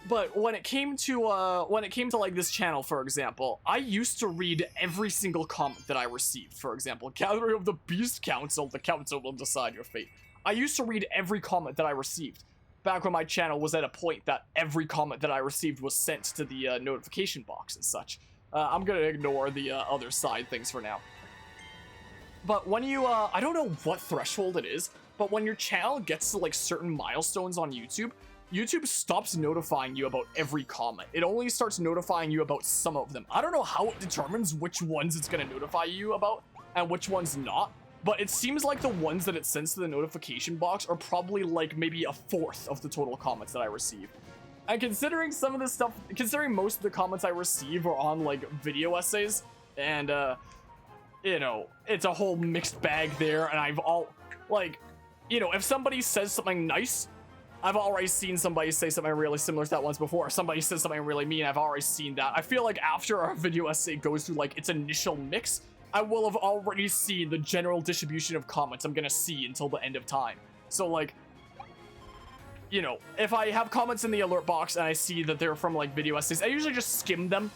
But when it came to like this channel, for example, I used to read every single comment that I received. For example, gathering of the Beast Council, the council will decide your fate. I used to read every comment that I received back when my channel was at a point that every comment that I received was sent to the notification box and such. I'm gonna ignore the other side things for now. But when you, I don't know what threshold it is, but when your channel gets to like certain milestones on YouTube, YouTube stops notifying you about every comment. It only starts notifying you about some of them. I don't know how it determines which ones it's going to notify you about and which ones not, but it seems like the ones that it sends to the notification box are probably like maybe a fourth of the total comments that I receive. And considering some of this stuff, considering most of the comments I receive are on like video essays, and you know, it's a whole mixed bag there, and I've all, like, you know, if somebody says something nice, I've already seen somebody say something really similar to that once before. If somebody says something really mean, I've already seen that. I feel like after our video essay goes through like its initial mix, I will have already seen the general distribution of comments I'm gonna see until the end of time. So like, you know, if I have comments in the alert box and I see that they're from like video essays, I usually just skim them.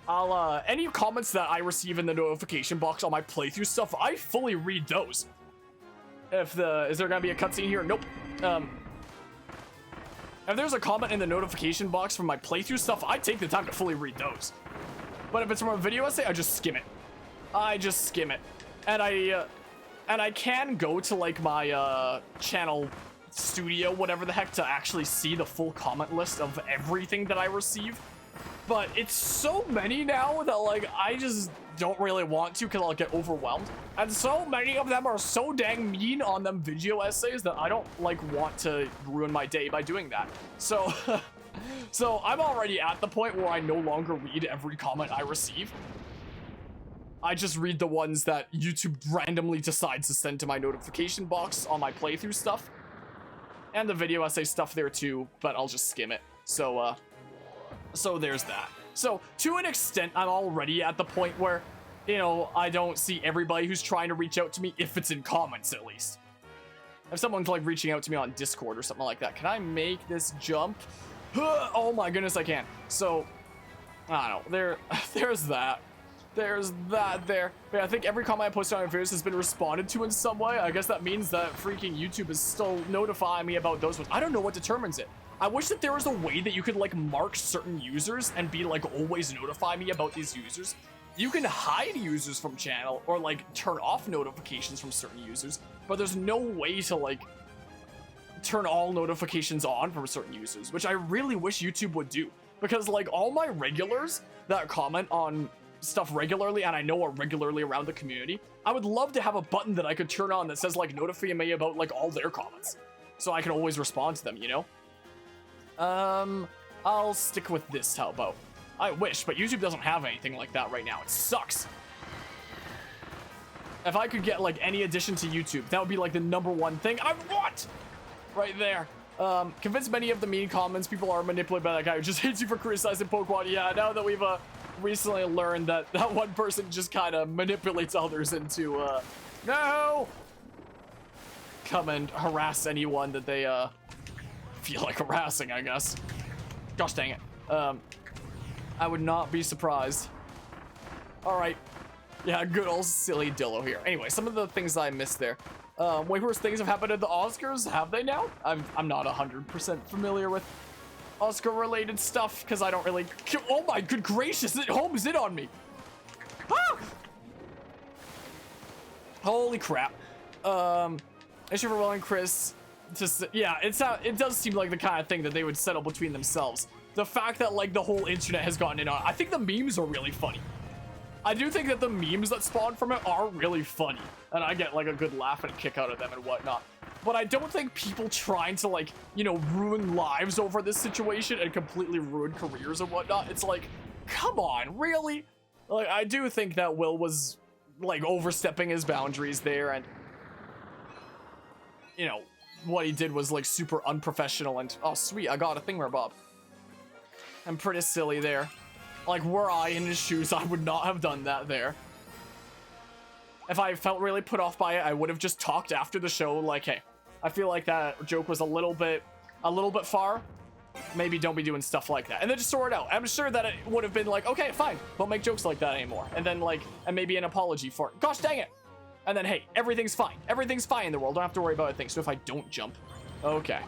I'll, any comments that I receive in the notification box on my playthrough stuff, I fully read those. Is there gonna be a cutscene here? Nope. If there's a comment in the notification box from my playthrough stuff, I take the time to fully read those. But if it's from a video essay, I just skim it. I just skim it. And I can go to like my, channel studio, whatever the heck, to actually see the full comment list of everything that I receive. But it's so many now that like I just don't really want to because I'll get overwhelmed. And so many of them are so dang mean on them video essays that I don't like want to ruin my day by doing that. So so I'm already at the point where I no longer read every comment I receive. I just read the ones that YouTube randomly decides to send to my notification box on my playthrough stuff. And the video essay stuff there too, but I'll just skim it. So there's that. So to an extent, I'm already at the point where, you know, I don't see everybody who's trying to reach out to me, if it's in comments at least. If someone's like reaching out to me on Discord or something like that, can I make this jump? Oh my goodness, I can. So, I don't know, there's that. There's that there. But I think every comment I posted on my videos has been responded to in some way. I guess that means that freaking YouTube is still notifying me about those ones. I don't know what determines it. I wish that there was a way that you could like mark certain users and be like always notify me about these users. You can hide users from channel or like turn off notifications from certain users, but there's no way to like turn all notifications on from certain users, which I really wish YouTube would do, because like all my regulars that comment on stuff regularly and I know are regularly around the community, I would love to have a button that I could turn on that says like notify me about like all their comments, so I can always respond to them, you know? I'll stick with this, how about? I wish, but YouTube doesn't have anything like that right now. It sucks. If I could get like any addition to YouTube, that would be like the #1 thing I want! Right there. Convince many of the mean comments people are manipulated by that guy who just hates you for criticizing Pokemon. Yeah, now that we've, recently learned that that one person just kind of manipulates others into, no! Come and harass anyone that they, feel like harassing, I guess. Gosh dang it. I would not be surprised. Alright. Yeah, good old silly Dillo here. Anyway, some of the things I missed there. Way worse things have happened at the Oscars, have they now? I'm not 100% familiar with Oscar-related stuff, because I don't really... Oh my good gracious, it homes in on me! Ah! Holy crap. Issue for Will and Chris... yeah, it does seem like the kind of thing that they would settle between themselves. The fact that like the whole internet has gotten in on it. I think the memes are really funny. I do think that the memes that spawn from it are really funny, and I get like a good laugh and a kick out of them and whatnot. But I don't think people trying to like, you know, ruin lives over this situation and completely ruin careers and whatnot, it's like, come on, really? Like, I do think that Will was like overstepping his boundaries there, and you know, what he did was like super unprofessional and, oh sweet, I got a thingamabob. I'm pretty silly there. Like, were I in his shoes, I would not have done that there. If I felt really put off by it, I would have just talked after the show like, hey, I feel like that joke was a little bit far. maybe don't be doing stuff like that. And then just sort it out. I'm sure that it would have been like, okay, fine, don't make jokes like that anymore. And then like, and maybe an apology for it. Gosh dang it. And then, hey, everything's fine. Everything's fine in the world. Don't have to worry about a thing. So if I don't jump, okay.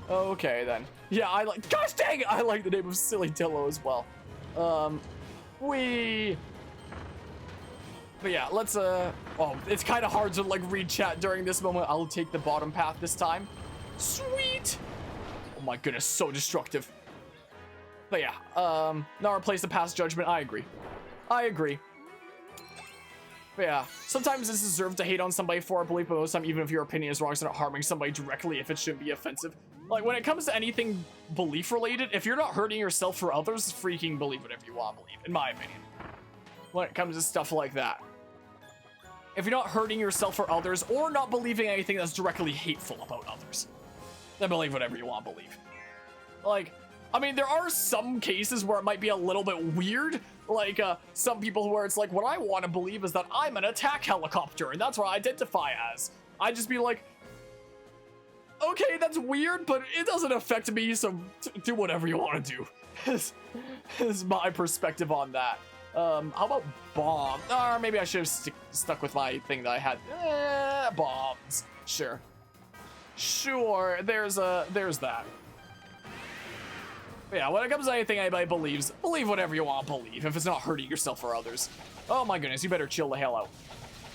Okay, then. Yeah, I like, gosh dang it, I like the name of Silly Dillo as well. But yeah, let's, oh, it's kind of hard to, like, read chat during this moment. I'll take the bottom path this time. Sweet! Oh my goodness, so destructive. But yeah, now replace the past judgment. I agree. I agree. But yeah, sometimes it's deserved to hate on somebody for a belief, but most of the time, even if your opinion is wrong, it's not harming somebody directly if it shouldn't be offensive. Like, when it comes to anything belief-related, if you're not hurting yourself for others, freaking believe whatever you want to believe, in my opinion. When it comes to stuff like that. If you're not hurting yourself for others, or not believing anything that's directly hateful about others, then believe whatever you want to believe. Like, I mean, there are some cases where it might be a little bit weird. Like, some people where it's like, what I want to believe is that I'm an attack helicopter, and that's what I identify as. I'd just be like, okay, that's weird, but it doesn't affect me, so do whatever you want to do. is my perspective on that. How about bomb? Or maybe I should have stuck with my thing that I had. Bombs. Sure. Sure, there's that. But yeah, when it comes to anything anybody believes, believe whatever you want to believe, if it's not hurting yourself or others. Oh my goodness, you better chill the hell out.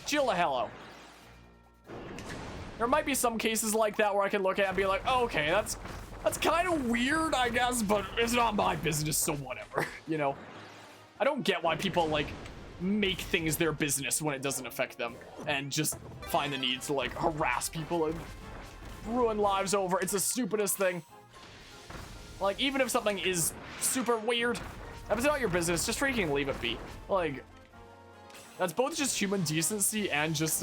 Chill the hell out. There might be some cases like that where I can look at and be like, oh, okay, that's kind of weird, I guess, but it's not my business, so whatever, you know? I don't get why people, like, make things their business when it doesn't affect them and just find the need to, like, harass people and ruin lives over. It's the stupidest thing. Like, even if something is super weird, if it's not your business, just freaking leave it be. Like, that's both just human decency and just,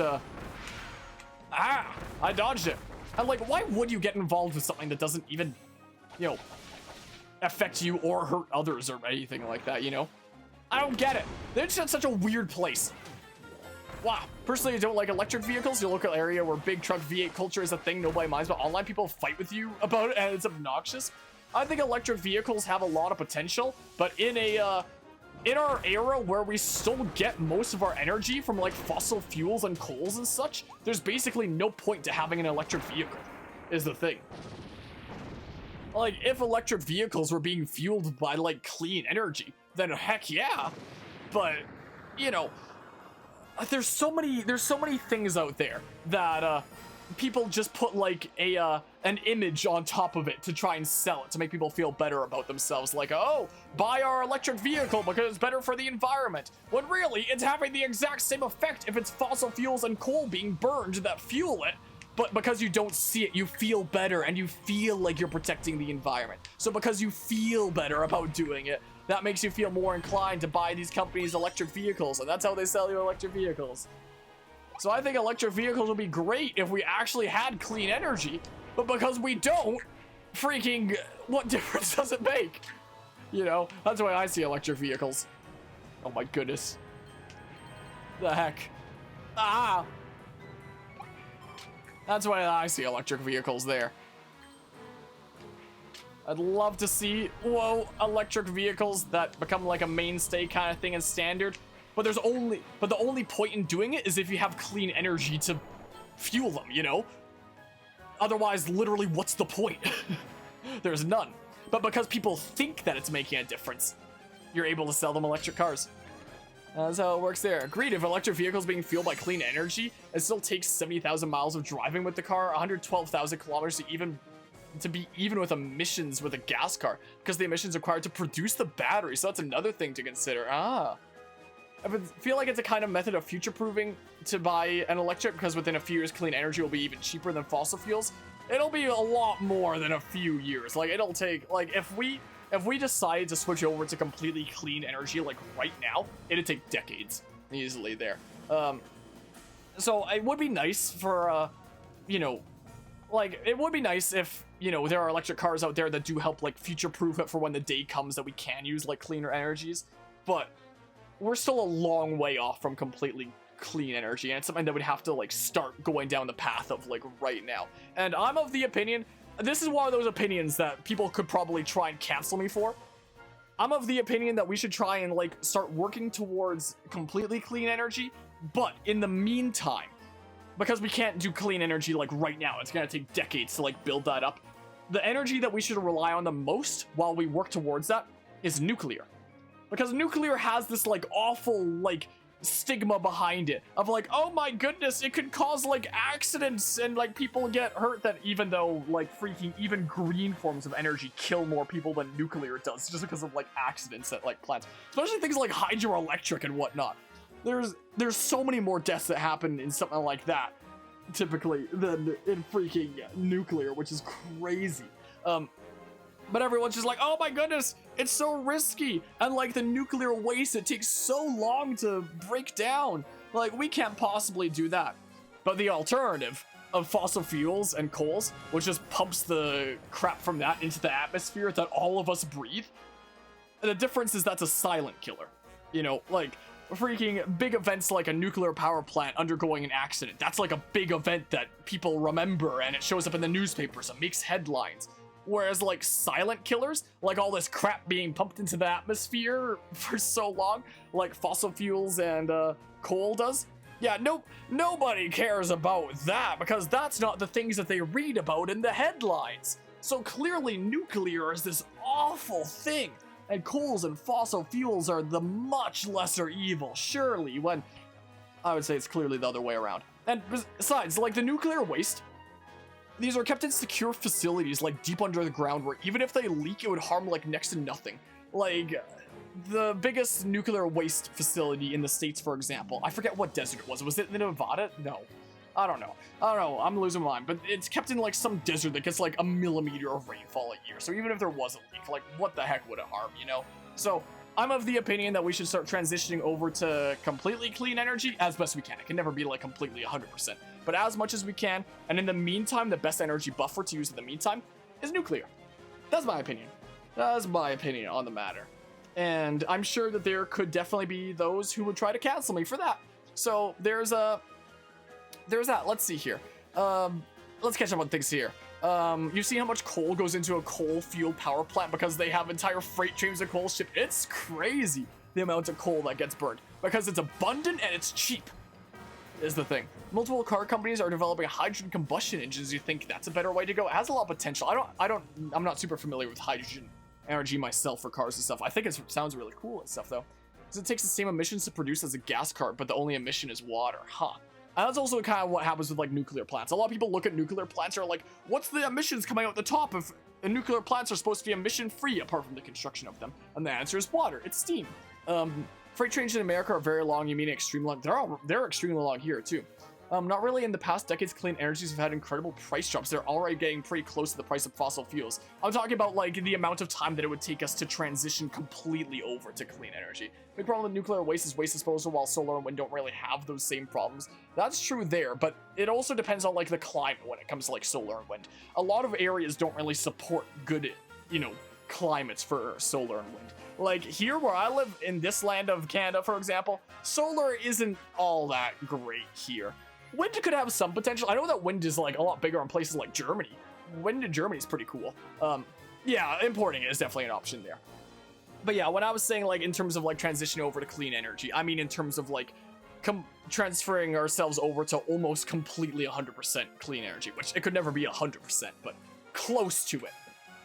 I dodged it. And, like, why would you get involved with something that doesn't even, you know, affect you or hurt others or anything like that, you know? I don't get it. They're just such a weird place. Wow. Personally, I don't like electric vehicles. Your local area where big truck V8 culture is a thing nobody minds, but online people fight with you about it and it's obnoxious. I think electric vehicles have a lot of potential, but in our era where we still get most of our energy from like fossil fuels and coals and such, there's basically no point to having an electric vehicle, is the thing. Like, if electric vehicles were being fueled by like clean energy, then heck yeah. But, you know, there's so many things out there that people just put like an image on top of it to try and sell it to make people feel better about themselves, like, oh, buy our electric vehicle because it's better for the environment, when really it's having the exact same effect if it's fossil fuels and coal being burned that fuel it, but because you don't see it, you feel better and you feel like you're protecting the environment. So because you feel better about doing it, that makes you feel more inclined to buy these companies' electric vehicles, and that's how they sell you electric vehicles. So I think electric vehicles would be great if we actually had clean energy, but because we don't, freaking, what difference does it make? You know, that's the way I see electric vehicles. Oh my goodness. The heck. Ah! That's why I see electric vehicles there. I'd love to see, whoa, electric vehicles that become like a mainstay kind of thing and standard. But the only point in doing it is if you have clean energy to fuel them, you know? Otherwise, literally, what's the point? There's none. But because people think that it's making a difference, you're able to sell them electric cars. That's how it works there. Agreed, if electric vehicles being fueled by clean energy, it still takes 70,000 miles of driving with the car, 112,000 kilometers to be even with emissions with a gas car, because the emissions required to produce the battery, so that's another thing to consider. I feel like it's a kind of method of future-proofing to buy an electric, because within a few years, clean energy will be even cheaper than fossil fuels. It'll be a lot more than a few years. Like, it'll take, like, if we decided to switch over to completely clean energy, like, right now, it'd take decades easily there. So it would be nice for, you know, like, it would be nice if, you know, there are electric cars out there that do help, like, future-proof it for when the day comes that we can use, like, cleaner energies. But we're still a long way off from completely clean energy, and it's something that would have to, like, start going down the path of, like, right now. And I'm of the opinion this is one of those opinions that people could probably try and cancel me for. I'm of the opinion that we should try and like start working towards completely clean energy, but in the meantime, because we can't do clean energy like right now, it's gonna take decades to like build that up. The energy that we should rely on the most while we work towards that is nuclear. Because nuclear has this like awful like stigma behind it of like, oh my goodness, it could cause like accidents and like people get hurt, that even though like freaking even green forms of energy kill more people than nuclear does just because of like accidents at like plants, especially things like hydroelectric and whatnot. There's so many more deaths that happen in something like that typically than in freaking nuclear, which is crazy. But everyone's just like, oh my goodness, it's so risky. And like the nuclear waste, it takes so long to break down. Like we can't possibly do that. But the alternative of fossil fuels and coals, which just pumps the crap from that into the atmosphere that all of us breathe. The difference is that's a silent killer. You know, like freaking big events like a nuclear power plant undergoing an accident. That's like a big event that people remember and it shows up in the newspapers. It makes headlines. Whereas like silent killers, like all this crap being pumped into the atmosphere for so long, like fossil fuels and coal does, yeah, nobody cares about that because that's not the things that they read about in the headlines. So clearly nuclear is this awful thing, and coals and fossil fuels are the much lesser evil, surely, when I would say it's clearly the other way around. And besides, like the nuclear waste, these are kept in secure facilities, like deep under the ground, where even if they leak, it would harm like next to nothing. Like the biggest nuclear waste facility in the States, for example, I forget what desert it was. Was it in Nevada? No. I don't know. I'm losing my mind. But it's kept in like some desert that gets like a millimeter of rainfall a year. So even if there was a leak, like what the heck would it harm, you know? So I'm of the opinion that we should start transitioning over to completely clean energy as best we can. It can never be like completely 100%, but as much as we can. And in the meantime, the best energy buffer to use in the meantime is nuclear. That's my opinion. That's my opinion on the matter. And I'm sure that there could definitely be those who would try to cancel me for that. So there's that. Let's see here. Let's catch up on things here. You see how much coal goes into a coal-fueled power plant because they have entire freight trains of coal shipped? It's crazy the amount of coal that gets burned because it's abundant and it's cheap, is the thing. Multiple car companies are developing hydrogen combustion engines. You think that's a better way to go? It has a lot of potential. I'm not super familiar with hydrogen energy myself for cars and stuff. I think it sounds really cool and stuff though, because it takes the same emissions to produce as a gas car, but the only emission is water. Huh. And that's also kind of what happens with like nuclear plants. A lot of people look at nuclear plants and are like, what's the emissions coming out the top if nuclear plants are supposed to be emission free apart from the construction of them? And the answer is water. It's steam. Freight trains in America are very long. You mean extremely long? They're extremely long here too. Not really. In the past decades, clean energies have had incredible price drops. They're already getting pretty close to the price of fossil fuels. I'm talking about like the amount of time that it would take us to transition completely over to clean energy. Big problem with nuclear waste is waste disposal, while solar and wind don't really have those same problems. That's true there, but it also depends on like the climate when it comes to like solar and wind. A lot of areas don't really support good, you know, climates for solar and wind. Like here where I live in this land of Canada, for example, solar isn't all that great here. Wind could have some potential. I know that wind is like a lot bigger in places like Germany. Wind in Germany is pretty cool. Yeah, importing it is definitely an option there. But yeah, when I was saying like in terms of like transitioning over to clean energy, I mean in terms of like transferring ourselves over to almost completely 100% clean energy, which it could never be 100%, but close to it.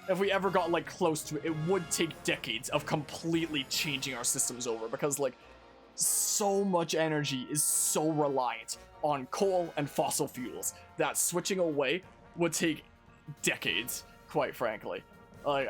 If we ever got like close to it, it would take decades of completely changing our systems over, because like so much energy is so reliant on coal and fossil fuels that switching away would take decades, quite frankly. Like,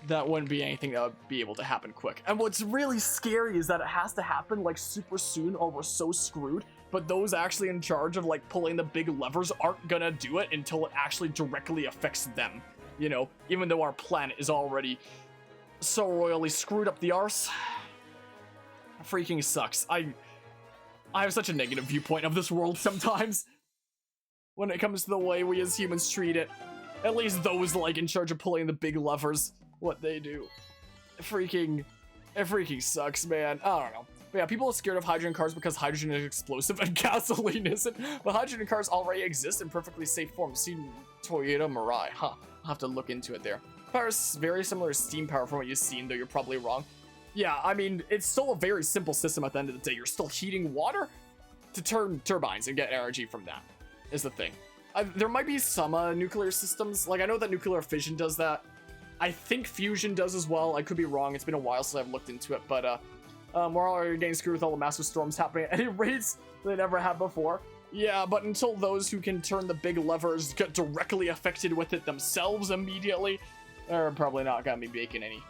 that wouldn't be anything that would be able to happen quick. And what's really scary is that it has to happen like super soon or we're so screwed, but those actually in charge of like pulling the big levers aren't gonna do it until it actually directly affects them, you know, even though our planet is already so royally screwed up the arse. Freaking sucks. I have such a negative viewpoint of this world sometimes when it comes to the way we as humans treat it. At least those like in charge of pulling the big levers, what they do. It freaking sucks, man. I don't know. But yeah, people are scared of hydrogen cars because hydrogen is explosive and gasoline isn't. But hydrogen cars already exist in perfectly safe form. See Toyota Mirai. Huh. I'll have to look into it there. Power is very similar to steam power from what you've seen, though you're probably wrong. Yeah, I mean, it's still a very simple system at the end of the day. You're still heating water to turn turbines and get energy from that, is the thing. There might be some nuclear systems. Like, I know that nuclear fission does that. I think fusion does as well. I could be wrong. It's been a while since I've looked into it, but we're already getting screwed with all the massive storms happening at any rates they never have before. Yeah, but until those who can turn the big levers get directly affected with it themselves immediately, they're probably not gonna be making any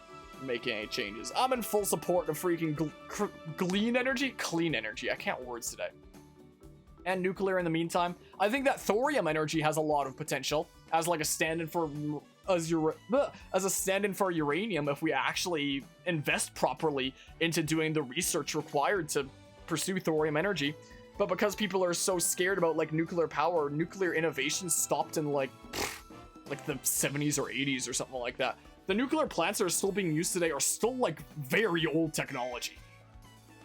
changes. I'm in full support of freaking clean energy. I can't words today. And nuclear in the meantime. I think that thorium energy has a lot of potential as like a stand-in for as a stand-in for uranium if we actually invest properly into doing the research required to pursue thorium energy. But because people are so scared about like nuclear power, nuclear innovation stopped in like the 70s or 80s or something like that. The nuclear plants that are still being used today are still like very old technology.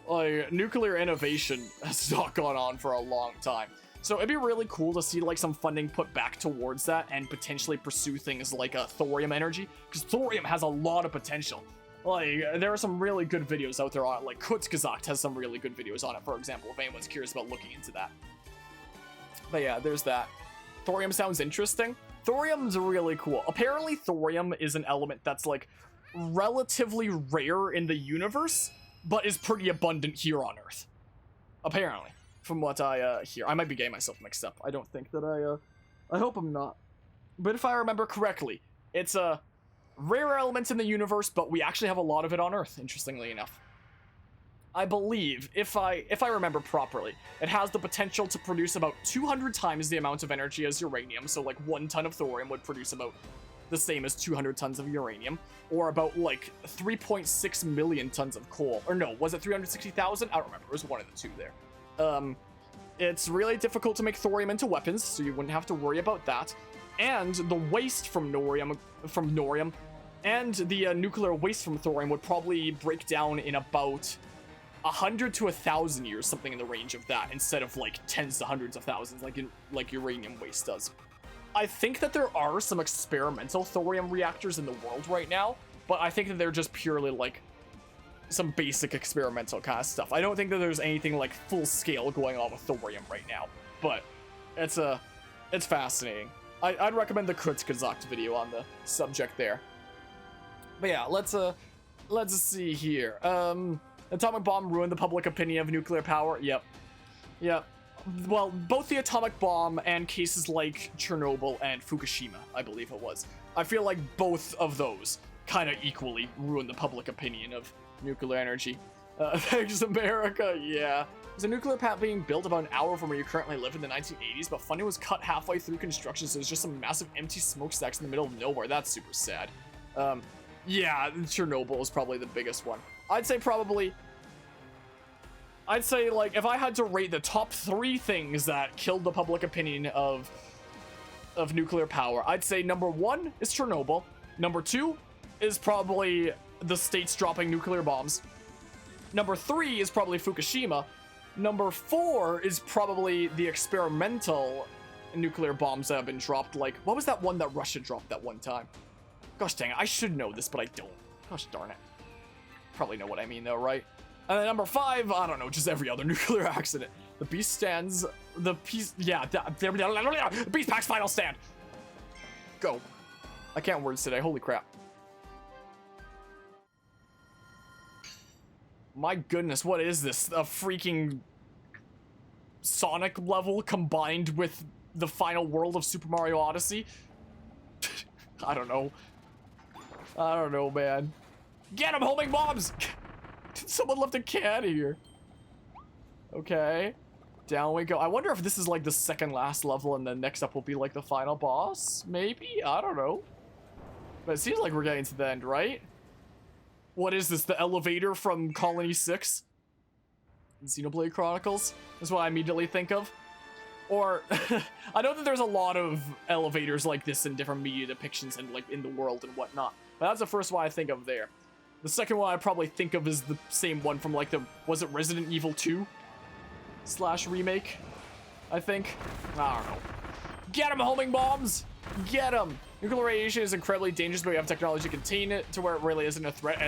Like, nuclear innovation has not gone on for a long time. So it'd be really cool to see like some funding put back towards that and potentially pursue things like thorium energy, because thorium has a lot of potential. Like, there are some really good videos out there on it. Like, Kurzgesagt has some really good videos on it, for example, if anyone's curious about looking into that. But yeah, there's that. Thorium sounds interesting. Thorium's really cool. Apparently, thorium is an element that's like relatively rare in the universe, but is pretty abundant here on Earth. Apparently, from what I hear. I might be getting myself mixed up. I don't think that I hope I'm not. But if I remember correctly, it's a rare element in the universe, but we actually have a lot of it on Earth, interestingly enough. I believe, if I remember properly, it has the potential to produce about 200 times the amount of energy as uranium, so like 1 ton of thorium would produce about the same as 200 tons of uranium, or about like 3.6 million tons of coal. Or no, was it 360,000? I don't remember, it was one of the two there. It's really difficult to make thorium into weapons, so you wouldn't have to worry about that. And the waste from norium and the nuclear waste from thorium would probably break down in about 100 to 1,000 years, something in the range of that, instead of like tens to hundreds of thousands like uranium waste does. I think that there are some experimental thorium reactors in the world right now, but I think that they're just purely like some basic experimental kind of stuff. I don't think that there's anything like full scale going on with thorium right now, but it's fascinating. I'd recommend the Kurzgesagt video on the subject there. But yeah, let's see here. Atomic bomb ruined the public opinion of nuclear power. Yep. Well, both the atomic bomb and cases like Chernobyl and Fukushima, I believe it was. I feel like both of those kind of equally ruined the public opinion of nuclear energy. Thanks, America. Yeah. There's a nuclear plant being built about an hour from where you currently live in the 1980s, but funding was cut halfway through construction, so there's just some massive empty smokestacks in the middle of nowhere. That's super sad. Yeah, Chernobyl is probably the biggest one. I'd say like if I had to rate the top 3 things that killed the public opinion of nuclear power, I'd say number 1 is Chernobyl. Number 2 is probably the states dropping nuclear bombs. Number 3 is probably Fukushima. Number 4 is probably the experimental nuclear bombs that have been dropped. Like, what was that one that Russia dropped that one time? Gosh dang it, I should know this, but I don't. Gosh darn it. Probably know what I mean though, right? And then number 5, I don't know, just every other nuclear accident. The beast stands, the peace, yeah, the beast pack's final stand. Go. I can't words today, holy crap. My goodness, what is this? A freaking Sonic level combined with the final world of Super Mario Odyssey? I don't know. I don't know, man. Get him, homing bombs! Someone left a can here. Okay. Down we go. I wonder if this is like the second last level and then next up will be like the final boss? Maybe? I don't know. But it seems like we're getting to the end, right? What is this? The elevator from Colony 6? Xenoblade Chronicles? That's what I immediately think of. Or, I know that there's a lot of elevators like this in different media depictions and like in the world and whatnot. But that's the first one I think of there. The second one I probably think of is the same one from like was it Resident Evil 2 / remake? I think. I don't know. Get him, homing bombs! Get him! Nuclear radiation is incredibly dangerous, but we have technology to contain it to where it really isn't a threat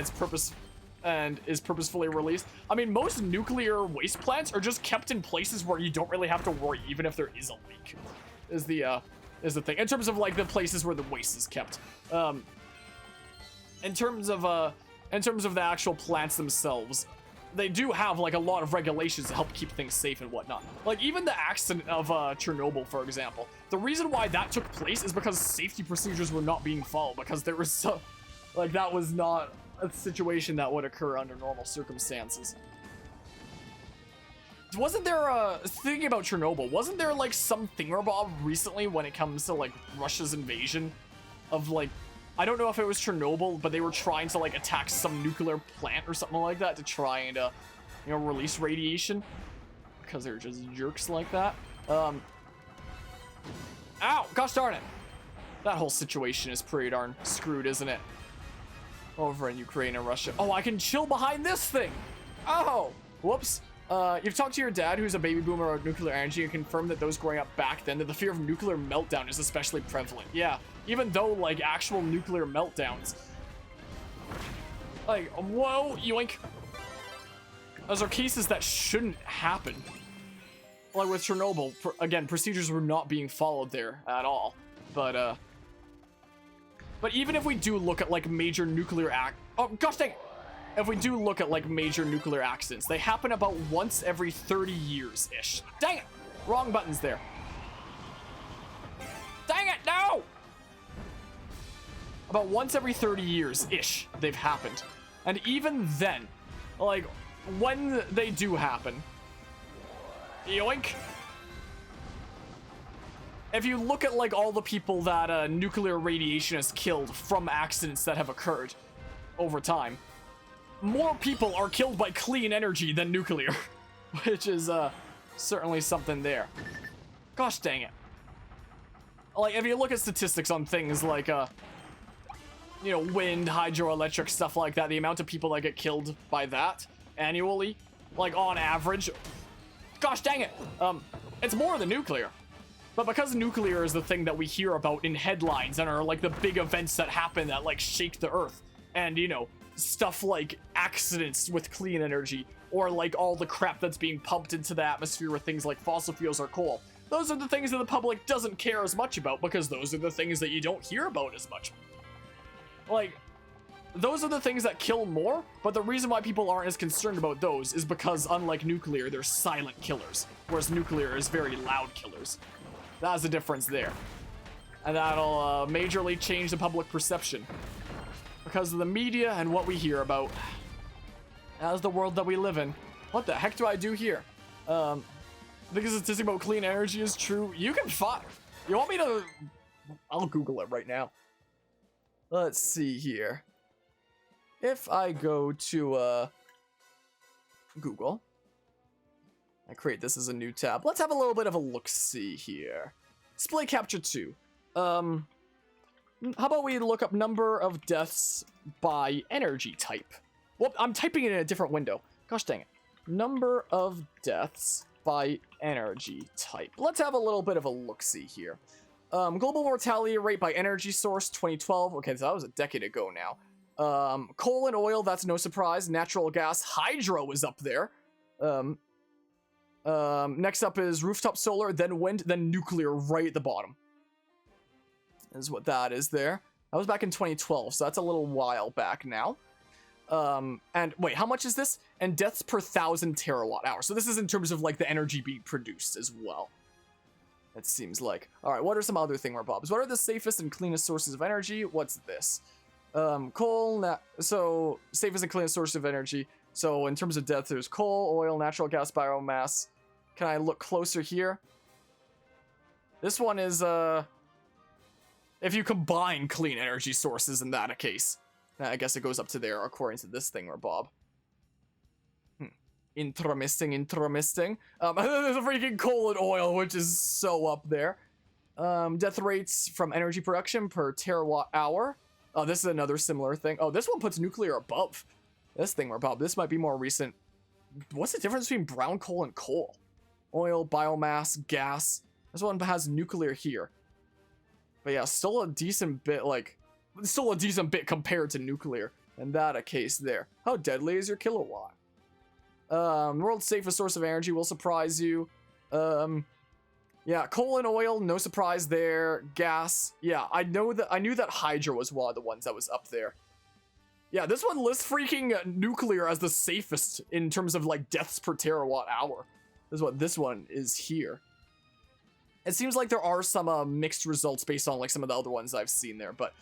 and is purposefully released. I mean, most nuclear waste plants are just kept in places where you don't really have to worry, even if there is a leak. Is the thing in terms of like the places where the waste is kept. In terms of the actual plants themselves, they do have like a lot of regulations to help keep things safe and whatnot. Like even the accident of Chernobyl, for example, the reason why that took place is because safety procedures were not being followed, because there was like that was not a situation that would occur under normal circumstances. Wasn't there thinking about Chernobyl, wasn't there like some thingamabob recently when it comes to like Russia's invasion of like, I don't know if it was Chernobyl, but they were trying to like attack some nuclear plant or something like that to try and you know, release radiation because they're just jerks like that. Ow, gosh darn it. That whole situation is pretty darn screwed, isn't it? Over in Ukraine and Russia. Oh, I can chill behind this thing. Oh, whoops. You've talked to your dad, who's a baby boomer of nuclear energy, and confirmed that those growing up back then, that the fear of nuclear meltdown is especially prevalent. Yeah, even though, like, actual nuclear meltdowns. Like, whoa, yoink. Those are cases that shouldn't happen. Like with Chernobyl, again, procedures were not being followed there at all. But even if we do look at, like, major nuclear oh, gosh dang it! If we do look at like major nuclear accidents, they happen about once every 30 years-ish. Dang it! Wrong buttons there. Dang it, no! About once every 30 years-ish, they've happened. And even then, like, when they do happen, yoink. If you look at like all the people that nuclear radiation has killed from accidents that have occurred over time, more people are killed by clean energy than nuclear, which is certainly something there. Gosh dang it. Like, if you look at statistics on things like, you know, wind, hydroelectric, stuff like that, the amount of people that get killed by that annually, like on average, gosh dang it, it's more than nuclear. But because nuclear is the thing that we hear about in headlines and are like the big events that happen that like shake the earth, and you know, stuff like accidents with clean energy, or like all the crap that's being pumped into the atmosphere with things like fossil fuels or coal. Those are the things that the public doesn't care as much about, because those are the things that you don't hear about as much. Like, those are the things that kill more, but the reason why people aren't as concerned about those is because, unlike nuclear, they're silent killers, whereas nuclear is very loud killers. That's the difference there. And that'll majorly change the public perception, because of the media and what we hear about. That's the world that we live in. What the heck do I do here? Because the statistic about clean energy is true. You can find. You want me to? I'll Google it right now. Let's see here. If I go to Google, I create this as a new tab. Let's have a little bit of a look-see here. Display capture 2. How about we look up number of deaths by energy type? Well, I'm typing it in a different window. Gosh dang it. Number of deaths by energy type. Let's have a little bit of a look-see here. Global mortality rate by energy source, 2012. Okay, so that was a decade ago now. Coal and oil, that's no surprise. Natural gas, hydro is up there. Next up is rooftop solar, then wind, then nuclear right at the bottom. Is what that is there. That was back in 2012, so that's a little while back now. And wait, how much is this? And deaths per 1,000 terawatt hours. So this is in terms of like the energy being produced as well. It seems like. All right, what are some other thingamabobs? What are the safest and cleanest sources of energy? What's this? Coal, so safest and cleanest source of energy. So in terms of death, there's coal, oil, natural gas, biomass. Can I look closer here? This one is, if you combine clean energy sources in that case. I guess it goes up to there according to this thingamabob. Interesting. There's a freaking coal and oil, which is so up there. Death rates from energy production per terawatt hour. Oh, this is another similar thing. Oh, this one puts nuclear above. This thing above. This might be more recent. What's the difference between brown coal and coal? Oil, biomass, gas. This one has nuclear here. But yeah, still a decent bit, compared to nuclear. And that a case there. How deadly is your kilowatt? World's safest source of energy will surprise you. Yeah, coal and oil, no surprise there. Gas, yeah, I knew that hydro was one of the ones that was up there. Yeah, this one lists freaking nuclear as the safest in terms of like deaths per terawatt hour. This is what this one is here. It seems like there are some mixed results based on like some of the other ones I've seen there, but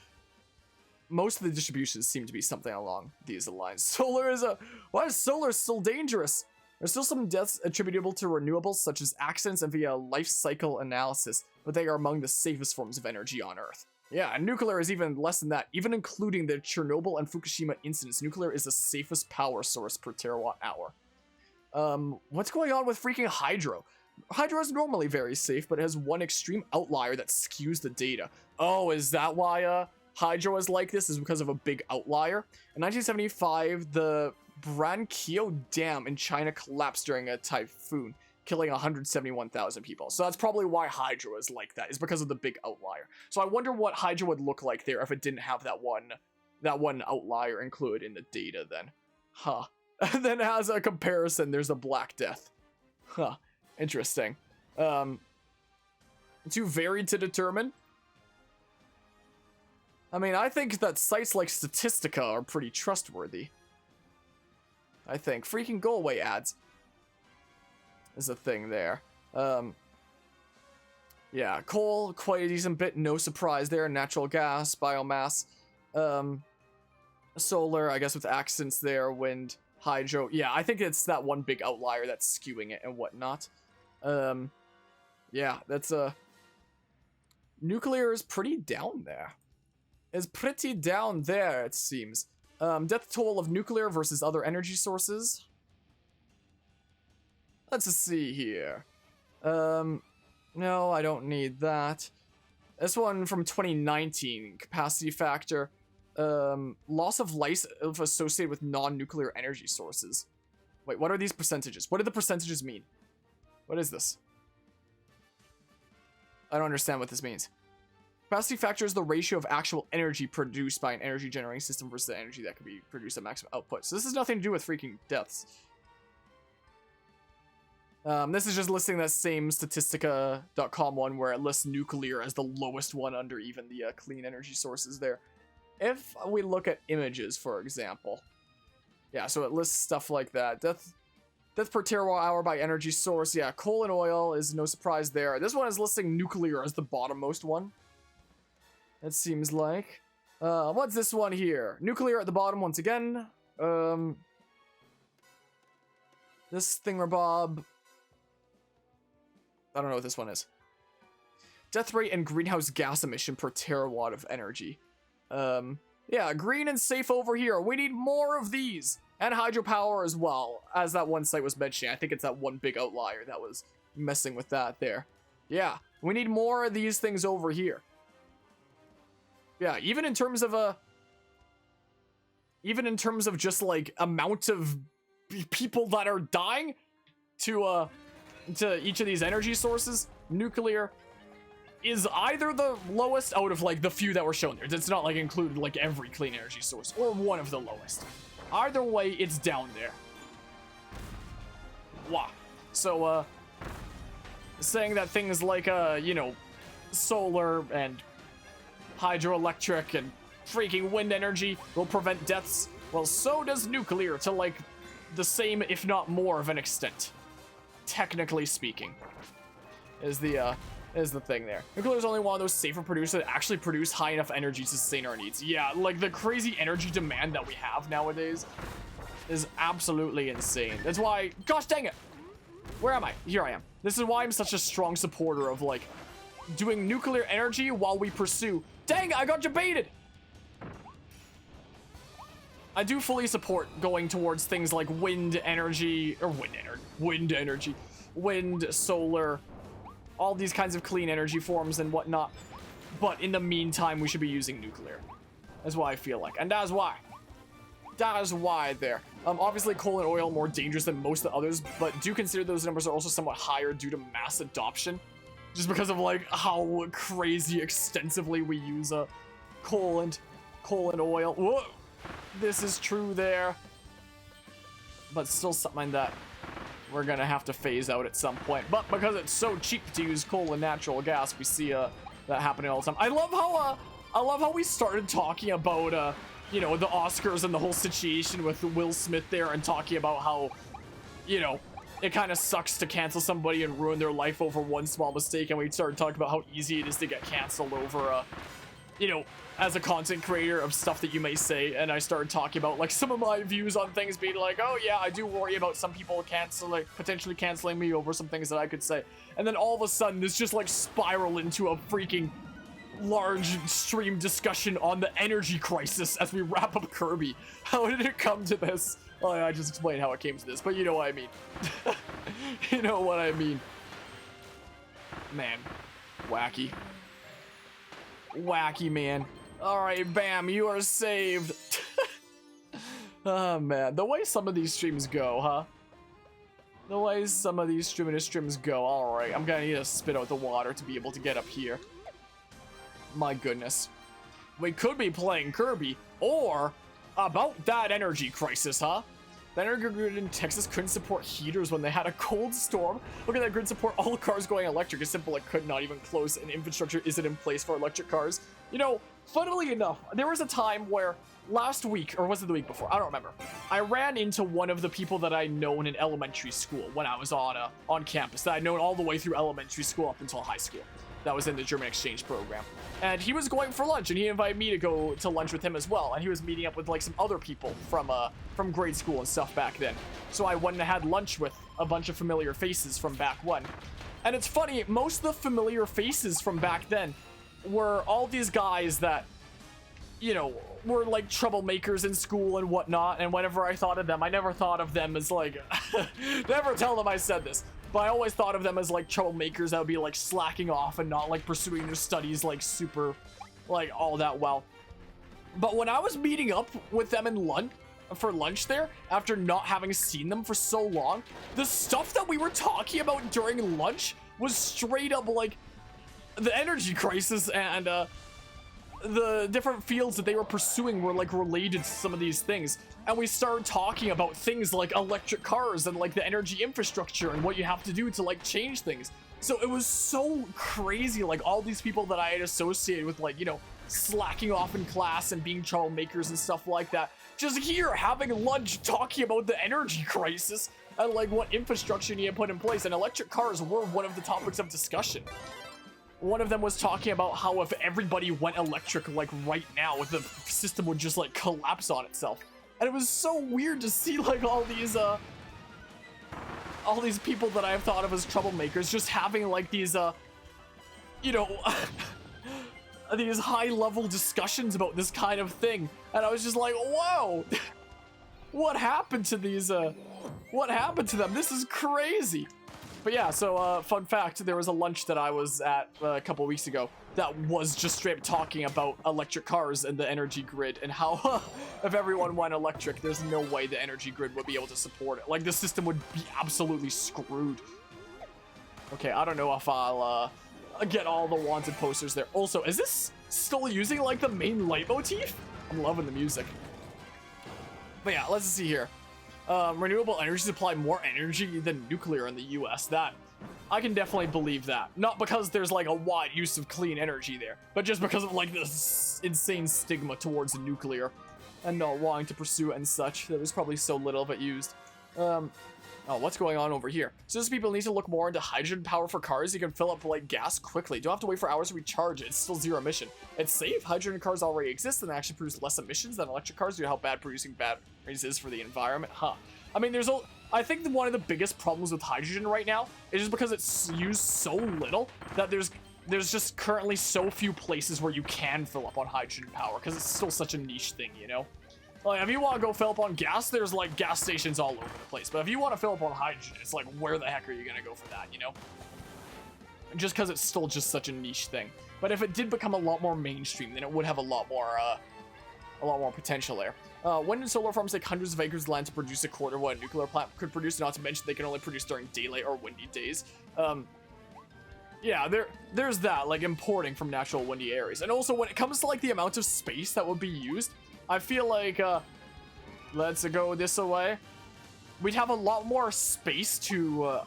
most of the distributions seem to be something along these lines. Solar is why is solar still dangerous? There's still some deaths attributable to renewables such as accidents and via life cycle analysis, but they are among the safest forms of energy on Earth. Yeah, and nuclear is even less than that. Even including the Chernobyl and Fukushima incidents, nuclear is the safest power source per terawatt hour. What's going on with freaking hydro? Hydro is normally very safe, but it has one extreme outlier that skews the data. Oh, is that why hydro is like this? Is because of a big outlier? In 1975, the Brankio Dam in China collapsed during a typhoon, killing 171,000 people. So that's probably why hydro is like that, is because of the big outlier. So I wonder what hydro would look like there if it didn't have that one outlier included in the data then. Huh. And then as a comparison, there's a Black Death. Huh. Interesting. Too varied to determine. I mean, I think that sites like Statistica are pretty trustworthy. I think. Freaking go away ads is a thing there. Yeah, coal, quite a decent bit, no surprise there. Natural gas, biomass, solar, I guess with accents there, wind, hydro. Yeah, I think it's that one big outlier that's skewing it and whatnot. Yeah, that's nuclear is pretty down there. It's pretty down there, it seems. Death toll of nuclear versus other energy sources. Let's see here. No, I don't need that. This one from 2019, capacity factor. Loss of life associated with non-nuclear energy sources. Wait, what are these percentages? What do the percentages mean? What is this? I don't understand what this means. Capacity factor is the ratio of actual energy produced by an energy generating system versus the energy that can be produced at maximum output. So this has nothing to do with freaking deaths. This is just listing that same Statistica.com one where it lists nuclear as the lowest one under even the clean energy sources there. If we look at images, for example. Yeah, so it lists stuff like that. Death per terawatt hour by energy source. Yeah, coal and oil is no surprise there. This one is listing nuclear as the bottommost one. It seems like. What's this one here? Nuclear at the bottom once again. This thingamabob. I don't know what this one is. Death rate and greenhouse gas emission per terawatt of energy. Yeah, green and safe over here. We need more of these. And hydropower as well, as that one site was mentioning. I think it's that one big outlier that was messing with that there. Yeah, we need more of these things over here. Yeah, even in terms of just like amount of people that are dying to each of these energy sources, nuclear is either the lowest out of like the few that were shown there. It's not like included like every clean energy source, or one of the lowest. Either way, it's down there. Wow. So saying that things like you know, solar and hydroelectric and freaking wind energy will prevent deaths, well, so does nuclear to like the same, if not more of an extent. Technically speaking, is the thing there. Nuclear is only one of those safer producers that actually produce high enough energy to sustain our needs. Yeah, like the crazy energy demand that we have nowadays is absolutely insane. That's why, gosh dang it, where am I? Here I am. This is why I'm such a strong supporter of like doing nuclear energy while we pursue. Dang, I got debated. I do fully support going towards things like wind, solar, all these kinds of clean energy forms and whatnot. But in the meantime, we should be using nuclear. That's what I feel like. And that's why. That is why there. Obviously, coal and oil are more dangerous than most of the others, but do consider those numbers are also somewhat higher due to mass adoption. Just because of, like, how crazy extensively we use coal and oil. Whoa! This is true there. But still something that we're gonna have to phase out at some point. But because it's so cheap to use coal and natural gas, we see that happening all the time. I love how we started talking about you know, the Oscars and the whole situation with Will Smith there, and talking about how, you know, it kind of sucks to cancel somebody and ruin their life over one small mistake, and we started talking about how easy it is to get canceled over you know, as a content creator of stuff that you may say. And I started talking about, like, some of my views on things being like, oh yeah, I do worry about some people potentially canceling me over some things that I could say. And then all of a sudden this just like spiraled into a freaking large stream discussion on the energy crisis as we wrap up Kirby. How did it come to this? Well, I just explained how it came to this, but you know what I mean. You know what I mean. Man, wacky. Wacky, man. Alright, bam, you are saved. Oh, man. The way some of these streams go, huh? The way some of these streams go. Alright, I'm gonna need to spit out the water to be able to get up here. My goodness. We could be playing Kirby, or about that energy crisis, huh? The energy grid in Texas couldn't support heaters when they had a cold storm. Look at that grid support all cars going electric. It's simple, it could not even close, and infrastructure isn't in place for electric cars. You know, funnily enough, there was a time where last week, or was it the week before? I don't remember. I ran into one of the people that I known in elementary school when I was on campus, that I'd known all the way through elementary school up until high school. That was in the German exchange program. And he was going for lunch, and he invited me to go to lunch with him as well. And he was meeting up with like some other people from grade school and stuff back then. So I went and had lunch with a bunch of familiar faces from back when. And it's funny, most of the familiar faces from back then were all these guys that, you know, were like troublemakers in school and whatnot. And whenever I thought of them, I never thought of them as like, never tell them I said this. But I always thought of them as like troublemakers that would be like slacking off and not like pursuing their studies like super, like all that well. But when I was meeting up with them for lunch there, after not having seen them for so long, the stuff that we were talking about during lunch was straight up like the energy crisis, and the different fields that they were pursuing were like related to some of these things. And we started talking about things like electric cars and like the energy infrastructure and what you have to do to like change things. So it was so crazy, like all these people that I had associated with, like, you know, slacking off in class and being troublemakers and stuff like that, just here having lunch talking about the energy crisis and like what infrastructure you need to put in place. And electric cars were one of the topics of discussion. One of them was talking about how if everybody went electric like right now, the system would just like collapse on itself. And it was so weird to see like all these people that I've thought of as troublemakers just having like these you know, these high level discussions about this kind of thing. And I was just like, whoa, what happened to these what happened to them? This is crazy. But yeah, so fun fact, there was a lunch that I was at a couple weeks ago that was just straight up talking about electric cars and the energy grid, and how if everyone went electric, there's no way the energy grid would be able to support it. Like, the system would be absolutely screwed. Okay, I don't know if I'll get all the wanted posters there. Also, is this still using like the main leitmotif? I'm loving the music. But yeah, let's see here. Renewable energy supply more energy than nuclear in the US. That, I can definitely believe that. Not because there's like a wide use of clean energy there, but just because of like this insane stigma towards nuclear and not wanting to pursue it and such. There was probably so little of it used. Oh, what's going on over here? So those people need to look more into hydrogen power for cars. You can fill up like gas quickly. Don't have to wait for hours to recharge it. It's still zero emission. It's safe. Hydrogen cars already exist and actually produce less emissions than electric cars due to how bad producing batteries is for the environment. Huh. I mean, I think one of the biggest problems with hydrogen right now is just because it's used so little that there's just currently so few places where you can fill up on hydrogen power because it's still such a niche thing, you know? Like, if you want to go fill up on gas, there's like gas stations all over the place. But if you want to fill up on hydrogen, it's like, where the heck are you going to go for that, you know? Just because it's still just such a niche thing. But if it did become a lot more mainstream, then it would have a lot more, potential there. Wind and solar farms take hundreds of acres of land to produce a quarter of what a nuclear plant could produce, not to mention they can only produce during daylight or windy days. Yeah, there's that, like importing from natural windy areas. And also when it comes to like the amount of space that would be used, I feel like, let's go this way. We'd have a lot more space to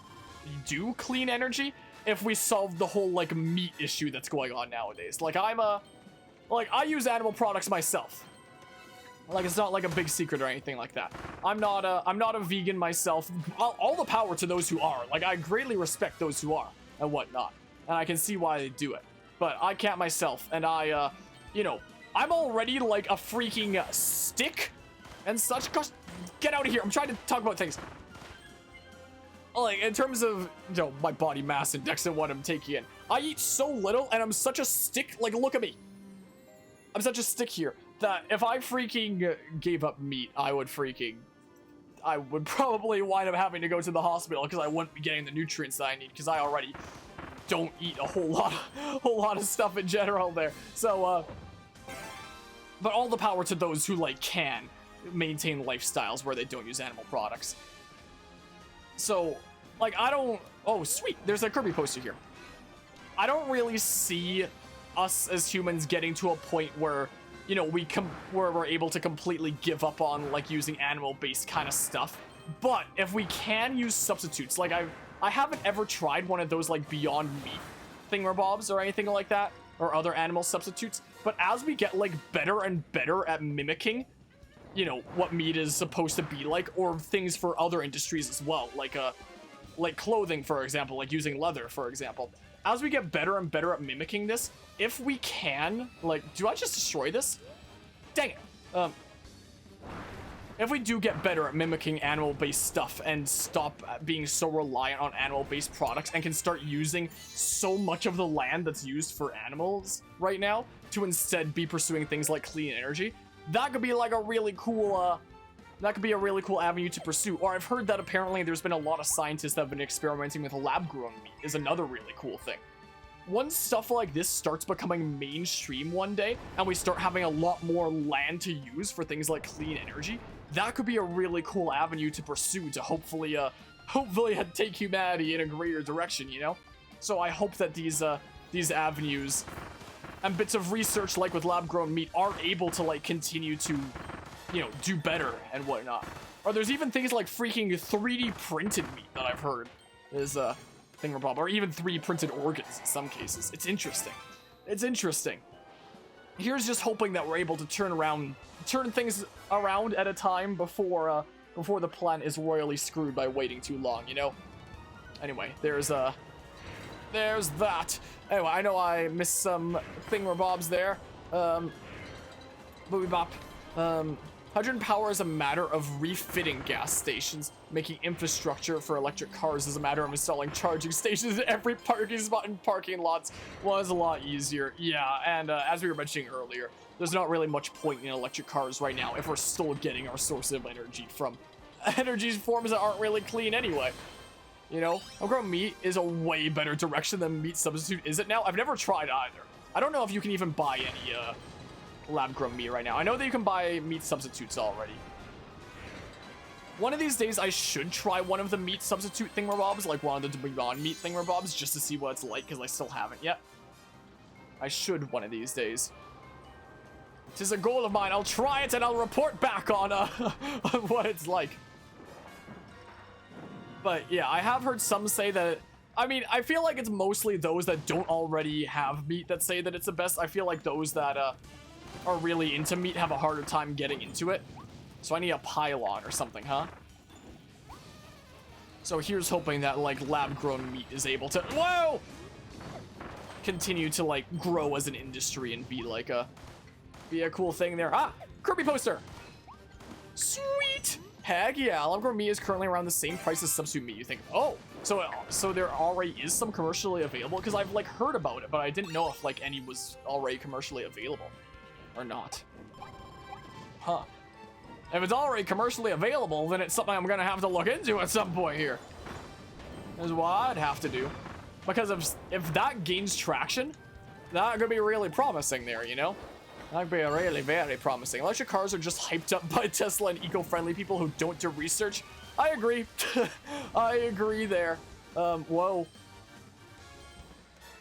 do clean energy if we solved the whole like meat issue that's going on nowadays. Like I use animal products myself. Like it's not like a big secret or anything like that. I'm not a vegan myself. All the power to those who are. Like I greatly respect those who are and whatnot, and I can see why they do it. But I can't myself, and I, you know, I'm already like a freaking stick and such. Gosh, get out of here! I'm trying to talk about things. Like in terms of, you know, my body mass index and what I'm taking in, I eat so little, and I'm such a stick. Like look at me. I'm such a stick here that if I freaking gave up meat, I would probably wind up having to go to the hospital because I wouldn't be getting the nutrients that I need because I already don't eat a whole lot of stuff in general there. So, but all the power to those who like can maintain lifestyles where they don't use animal products. So, like I don't. Oh, sweet! There's a Kirby poster here. I don't really see us as humans getting to a point where, you know, where we're able to completely give up on like using animal-based kind of stuff. But if we can use substitutes, like I haven't ever tried one of those like Beyond Meat thingamabobs or anything like that, or other animal substitutes. But as we get like better and better at mimicking, you know, what meat is supposed to be like, or things for other industries as well, like clothing, for example, like using leather, for example. As we get better and better at mimicking this, if we can, like, do I just destroy this? Dang it. If we do get better at mimicking animal-based stuff and stop being so reliant on animal-based products and can start using so much of the land that's used for animals right now to instead be pursuing things like clean energy, that could be like a really cool, avenue to pursue. Or I've heard that apparently there's been a lot of scientists that have been experimenting with lab-grown meat is another really cool thing. Once stuff like this starts becoming mainstream one day, and we start having a lot more land to use for things like clean energy, that could be a really cool avenue to pursue to hopefully take humanity in a greater direction, you know? So I hope that these avenues and bits of research like with lab-grown meat are able to like continue to, you know, do better and whatnot. Or there's even things like freaking 3D printed meat that I've heard is a thingamabob, or even 3D printed organs in some cases. It's interesting. It's interesting. Here's just hoping that we're able to turn things around at a time before the plan is royally screwed by waiting too long, you know? Anyway, there's that. Anyway, I know I missed some thingamabobs there. Boobie bop. Hydrogen power is a matter of refitting gas stations. Making infrastructure for electric cars is a matter of installing charging stations in every parking spot in parking lots was a lot easier. Yeah, and as we were mentioning earlier, there's not really much point in electric cars right now if we're still getting our source of energy from energy forms that aren't really clean anyway. You know, homegrown meat is a way better direction than meat substitute, is it now? I've never tried either. I don't know if you can even buy any lab-grown meat right now. I know that you can buy meat substitutes already. One of these days, I should try one of the meat substitute thingamabobs, like one of the Beyond Meat thingamabobs, just to see what it's like, because I still haven't yet. I should one of these days. It is a goal of mine. I'll try it and I'll report back on, on what it's like. But yeah, I have heard some say that, I mean, I feel like it's mostly those that don't already have meat that say that it's the best. I feel like those that are really into meat have a harder time getting into it. So I need a pylon or something, huh? So here's hoping that like lab-grown meat is able to, whoa! Continue to like grow as an industry and be like a cool thing there. Ah, Kirby poster. Sweet. Heck yeah, lab-grown meat is currently around the same price as substitute meat. You think, oh, so there already is some commercially available? Because I've like heard about it, but I didn't know if like any was already commercially available or not. Huh. If it's already commercially available, then it's something I'm gonna have to look into at some point here. Is what I'd have to do. Because if that gains traction, that could be really promising there, you know? That'd be really very promising. Electric cars are just hyped up by Tesla and eco-friendly people who don't do research. I agree. I agree there. Whoa.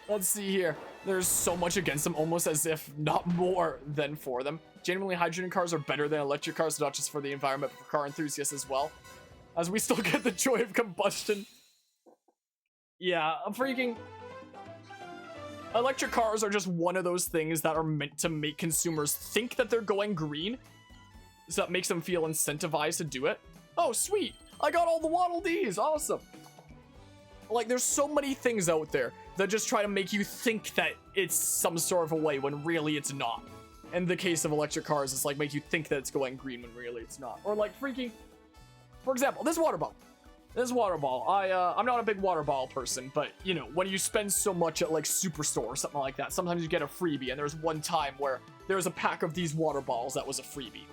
Let's see here. There's so much against them, almost as if not more than for them. Genuinely, hydrogen cars are better than electric cars, not just for the environment, but for car enthusiasts as well. As we still get the joy of combustion. Yeah, freaking... Electric cars are just one of those things that are meant to make consumers think that they're going green. So that makes them feel incentivized to do it. Oh, sweet. I got all the Waddle Dees. Awesome. Like, there's so many things out there that just try to make you think that it's some sort of a way when really it's not. In the case of electric cars, it's like make you think that it's going green when really it's not. Or like freaking, for example, this water bottle. This water bottle. I'm not a big water bottle person, but you know, when you spend so much at like Superstore or something like that, sometimes you get a freebie. And there was one time where there was a pack of these water bottles that was a freebie.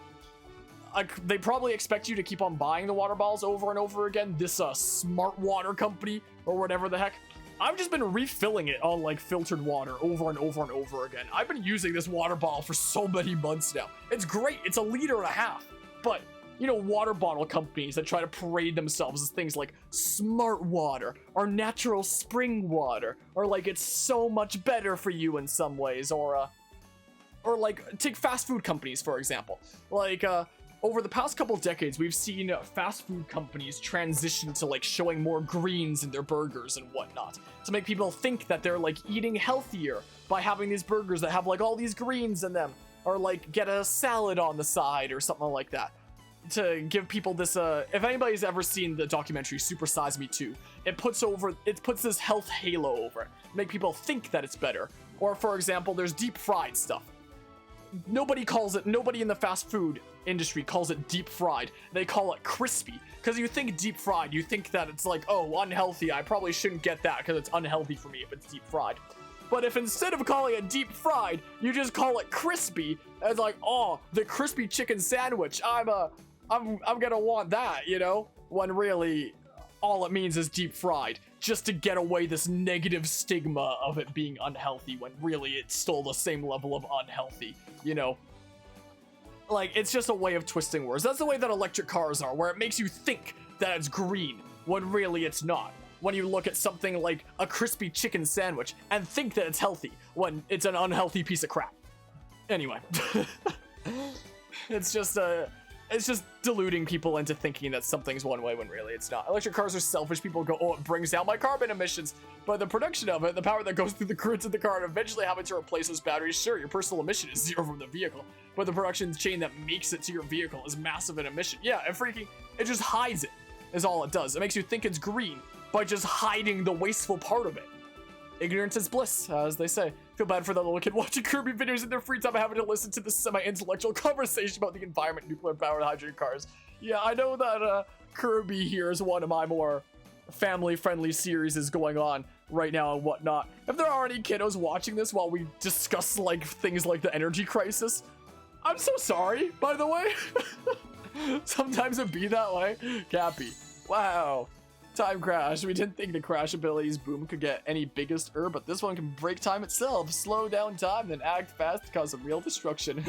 They probably expect you to keep on buying the water bottles over and over again. This Smart Water company or whatever the heck. I've just been refilling it on like filtered water over and over and over again. I've been using this water bottle for so many months now. It's great. It's 1.5 liters. But, you know, water bottle companies that try to parade themselves as things like smart water or natural spring water or like it's so much better for you in some ways or like take fast food companies, for example. Like, over the past couple decades, we've seen fast food companies transition to like showing more greens in their burgers and whatnot to make people think that they're like eating healthier by having these burgers that have like all these greens in them, or like get a salad on the side or something like that to give people this if anybody's ever seen the documentary Super Size Me 2, it puts this health halo over it, make people think that it's better. Or for example, there's deep fried stuff. Nobody in the fast food industry calls it deep fried. They call it crispy. Because you think deep fried, you think that it's like, oh, unhealthy. I probably shouldn't get that because it's unhealthy for me if it's deep fried. But if instead of calling it deep fried, you just call it crispy, it's like, oh, the crispy chicken sandwich. I'm gonna want that, you know? When really, all it means is deep fried. Just to get away this negative stigma of it being unhealthy when really it's still the same level of unhealthy, you know? Like, it's just a way of twisting words. That's the way that electric cars are, where it makes you think that it's green when really it's not. When you look at something like a crispy chicken sandwich and think that it's healthy when it's an unhealthy piece of crap. Anyway. It's just deluding people into thinking that something's one way when really it's not. Electric cars are selfish. People go, oh, it brings down my carbon emissions. But the production of it, the power that goes through the grids of the car and eventually having to replace those batteries, sure, your personal emission is 0 from the vehicle. But the production chain that makes it to your vehicle is massive in emission. Yeah, and freaking, it just hides it, is all it does. It makes you think it's green by just hiding the wasteful part of it. Ignorance is bliss, as they say. Feel bad for that little kid watching Kirby videos in their free time and having to listen to this semi-intellectual conversation about the environment, nuclear-powered hydrogen cars. Yeah, I know that Kirby here is one of my more family-friendly series is going on right now and whatnot. If there are any kiddos watching this while we discuss like things like the energy crisis, I'm so sorry, by the way. Sometimes it be that way. Cappy. Wow. Time crash. We didn't think the crash abilities boom could get any bigger, but this one can break time itself, slow down time, then act fast to cause some real destruction.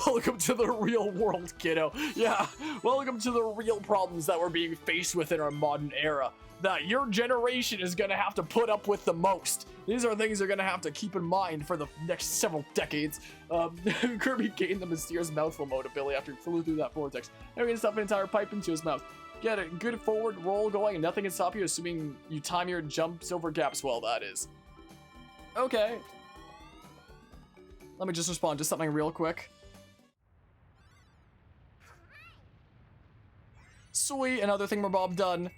Welcome to the real world, kiddo. Yeah, welcome to the real problems that we're being faced with in our modern era, that your generation is gonna have to put up with the most. These are things you're gonna have to keep in mind for the next several decades. Kirby gained the mysterious mouthful mode ability after he flew through that vortex. Now he can stuff an entire pipe into his mouth. Get a good forward roll going and nothing can stop you, assuming you time your jumps over gaps well, that is. Okay. Let me just respond to something real quick. Sweet, another thingamabob done.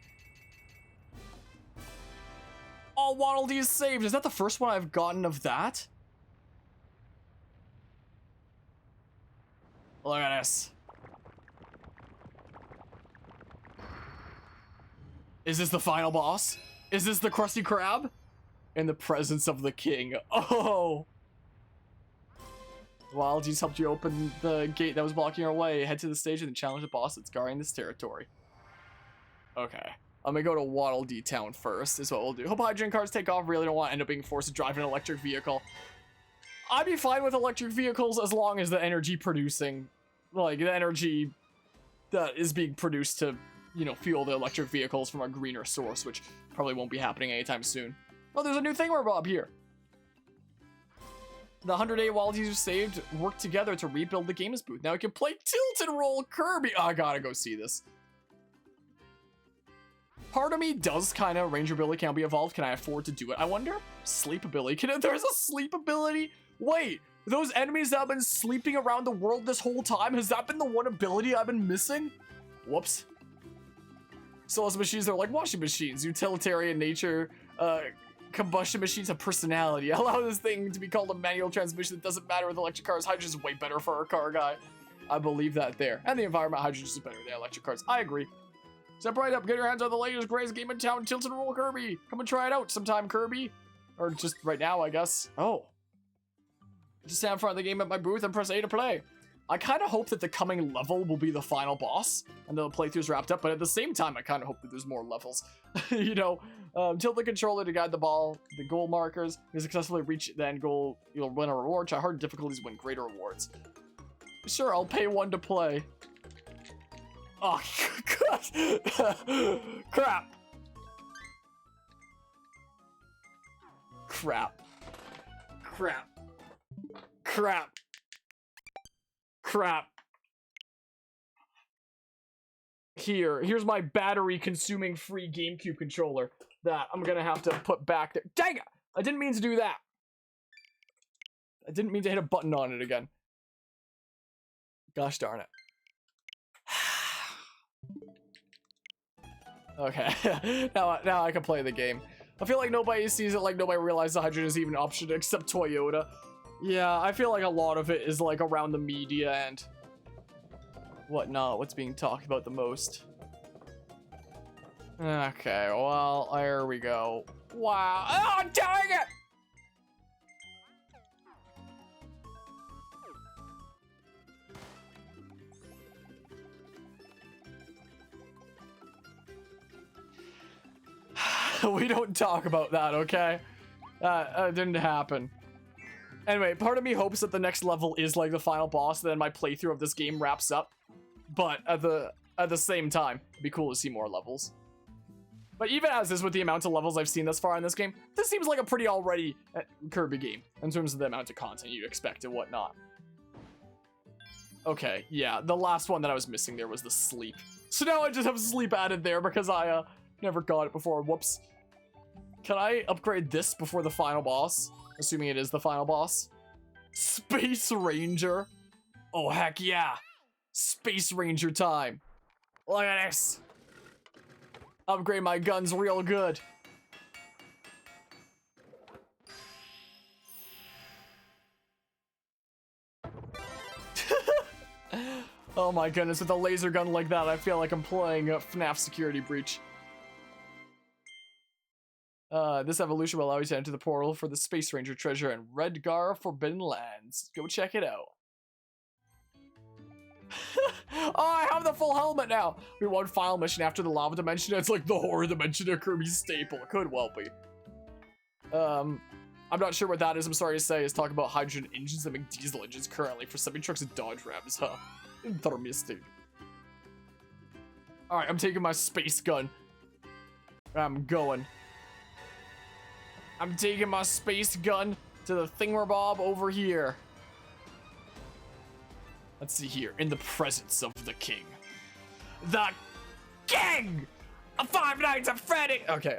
All Waddle Dees saved. Is that the first one I've gotten of that? Look at this. Is this the final boss? Is this the Krusty Krab? In the presence of the king. Oh! Waddle Dees helped you open the gate that was blocking your way. Head to the stage and challenge the boss that's guarding this territory. Okay. I'm gonna go to Waddle Dee Town first, is what we'll do. Hope hydrogen cars take off. Really don't want to end up being forced to drive an electric vehicle. I'd be fine with electric vehicles as long as the energy producing, like the energy that is being produced to, you know, fuel the electric vehicles from a greener source, which probably won't be happening anytime soon. Oh, there's a new thingamabob here. The 108 qualities you saved work together to rebuild the games booth. Now you can play Tilt and Roll Kirby. Oh, I gotta go see this. Part of me does kind of, Ranger ability can't be evolved. Can I afford to do it? I wonder. Sleep ability. There's a sleep ability? Wait, those enemies that have been sleeping around the world this whole time, has that been the one ability I've been missing? Whoops. So as machines are like washing machines, utilitarian nature, combustion machines have personality. Allow this thing to be called a manual transmission. It doesn't matter with electric cars. Hydrogen is way better for our car guy. I believe that there. And the environment, hydrogen is better than electric cars. I agree. Step right up, get your hands on the latest greatest game in town, Tilt and Roll Kirby. Come and try it out sometime, Kirby. Or just right now, I guess. Oh. Just stand in front of the game at my booth and press A to play. I kind of hope that the coming level will be the final boss, and the playthrough's wrapped up, but at the same time, I kind of hope that there's more levels. You know, tilt the controller to guide the ball, the goal markers. If you successfully reach the end goal, you'll win a reward. Try hard difficulties, win greater rewards. Sure, I'll pay one to play. Oh, God. Crap. Crap. Crap. Crap. Crap. Here's my battery consuming free GameCube controller that I'm gonna have to put back there. Dang it! I didn't mean to do that. I didn't mean to hit a button on it again. Gosh darn it. Okay, now I can play the game. I feel like nobody sees it, like nobody realizes the hydrogen is even an option except Toyota. Yeah, I feel like a lot of it is like around the media and whatnot, what's being talked about the most. Okay, well, there we go. Wow. Oh, dang it! We don't talk about that, okay? That didn't happen. Anyway, part of me hopes that the next level is like the final boss, then my playthrough of this game wraps up. But at the same time, it'd be cool to see more levels. But even as is, with the amount of levels I've seen thus far in this game, this seems like a pretty already Kirby game in terms of the amount of content you'd expect and whatnot. Okay, yeah, the last one that I was missing there was the sleep. So now I just have sleep added there because I never got it before. Whoops. Can I upgrade this before the final boss? Assuming it is the final boss. Space Ranger. Oh, heck yeah. Space Ranger time. Look at this. Upgrade my guns real good. Oh my goodness, with a laser gun like that, I feel like I'm playing FNAF Security Breach. This evolution will allow you to enter the portal for the Space Ranger treasure in Redgar Forbidden Lands. Go check it out. Oh, I have the full helmet now. We one final mission after the lava dimension. It's like the horror dimension of Kirby's staple. It could well be. I'm not sure what that is. I'm sorry to say. It's talking about hydrogen engines that make diesel engines currently for semi-trucks and Dodge Rams, huh? Interesting. Alright, I'm taking my space gun. I'm going. I'm taking my space gun to the thingamabob over here. Let's see here. In the presence of the king. The king! Of Five Nights at Freddy! Okay,